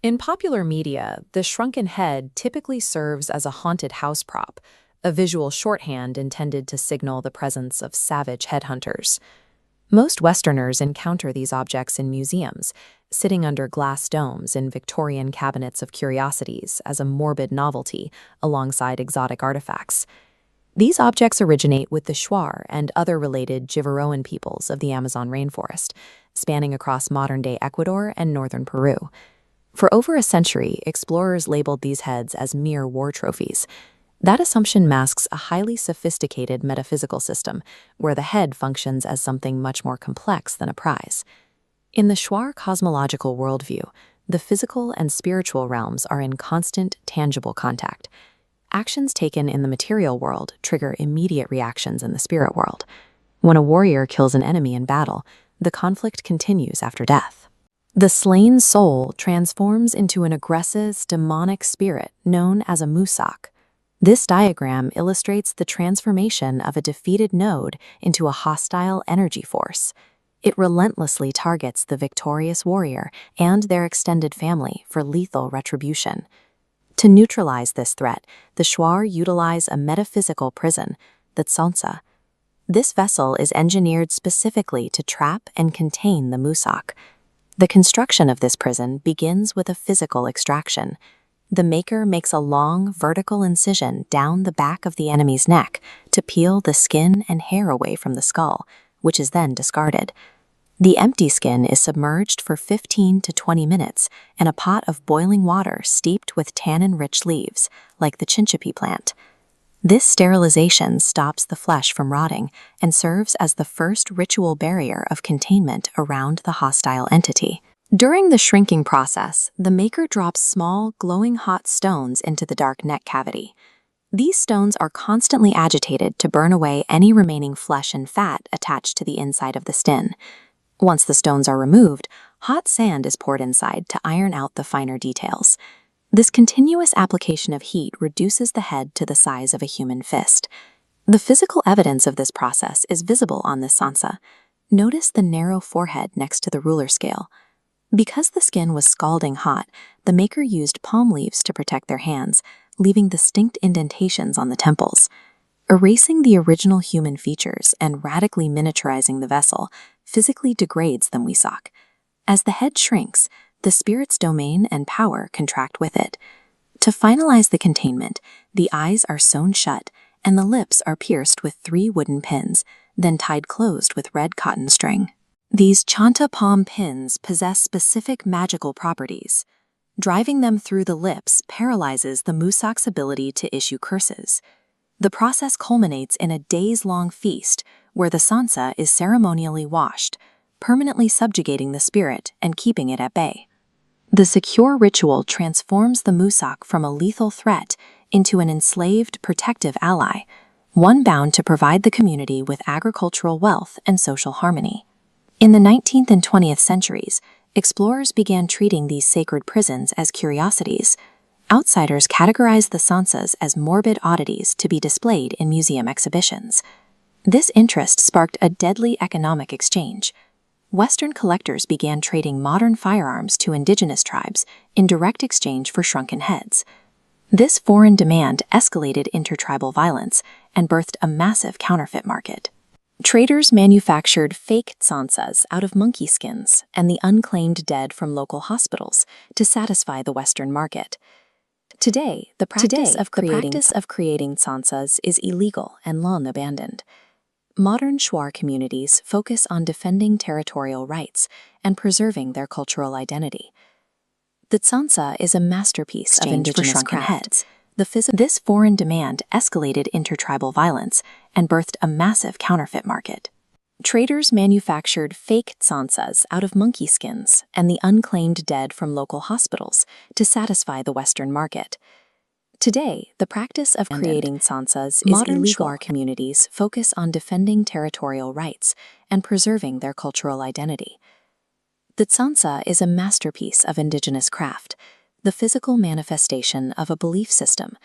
In popular media, the shrunken head typically serves as a haunted house prop, a visual shorthand intended to signal the presence of savage headhunters. Most Westerners encounter these objects in museums, sitting under glass domes in Victorian cabinets of curiosities as a morbid novelty alongside exotic artifacts. These objects originate with the Shuar and other related Jivaroan peoples of the Amazon rainforest, spanning across modern-day Ecuador and northern Peru. For over a century, explorers labeled these heads as mere war trophies. That assumption masks a highly sophisticated metaphysical system, where the head functions as something much more complex than a prize. In the Shuar cosmological worldview, the physical and spiritual realms are in constant, tangible contact. Actions taken in the material world trigger immediate reactions in the spirit world. When a warrior kills an enemy in battle, the conflict continues after death. The slain soul transforms into an aggressive, demonic spirit known as a musak. This diagram illustrates the transformation of a defeated node into a hostile energy force. It relentlessly targets the victorious warrior and their extended family for lethal retribution. To neutralize this threat, the Shuar utilize a metaphysical prison, the Tzantsa. This vessel is engineered specifically to trap and contain the musak. The construction of this prison begins with a physical extraction. The maker makes a long, vertical incision down the back of the enemy's neck to peel the skin and hair away from the skull, which is then discarded. The empty skin is submerged for 15 to 20 minutes in a pot of boiling water steeped with tannin-rich leaves, like the chinchipi plant. This sterilization stops the flesh from rotting and serves as the first ritual barrier of containment around the hostile entity. During the shrinking process, the maker drops small, glowing hot stones into the dark neck cavity. These stones are constantly agitated to burn away any remaining flesh and fat attached to the inside of the skin. Once the stones are removed, hot sand is poured inside to iron out the finer details. This continuous application of heat reduces the head to the size of a human fist. The physical evidence of this process is visible on this Tzantsa. Notice the narrow forehead next to the ruler scale. Because the skin was scalding hot, the maker used palm leaves to protect their hands, leaving distinct indentations on the temples. Erasing the original human features and radically miniaturizing the vessel physically degrades the musak. As the head shrinks, the spirit's domain and power contract with it. To finalize the containment, the eyes are sewn shut and the lips are pierced with 3 wooden pins, then tied closed with red cotton string. These chanta palm pins possess specific magical properties. Driving them through the lips paralyzes the musak's ability to issue curses. The process culminates in a days-long feast where the Tzantsa is ceremonially washed, permanently subjugating the spirit and keeping it at bay. The secure ritual transforms the musak from a lethal threat into an enslaved, protective ally, one bound to provide the community with agricultural wealth and social harmony. In the 19th and 20th centuries, explorers began treating these sacred prisons as curiosities. Outsiders categorized the tsantsas as morbid oddities to be displayed in museum exhibitions. This interest sparked a deadly economic exchange. Western collectors began trading modern firearms to indigenous tribes in direct exchange for shrunken heads. This foreign demand escalated intertribal violence and birthed a massive counterfeit market. Traders manufactured fake tsantsas out of monkey skins and the unclaimed dead from local hospitals to satisfy the Western market. Today, the practice of creating tsantsas is illegal and long abandoned. Modern Shuar communities focus on defending territorial rights and preserving their cultural identity. The Tzantsa is a masterpiece of indigenous craft. This foreign demand escalated intertribal violence and birthed a massive counterfeit market. Traders manufactured fake tsantsas out of monkey skins and the unclaimed dead from local hospitals to satisfy the Western market. Today, the practice of creating tsantsas is illegal. Modern Shuar communities focus on defending territorial rights and preserving their cultural identity. The Tzantsa is a masterpiece of indigenous craft, the physical manifestation of a belief system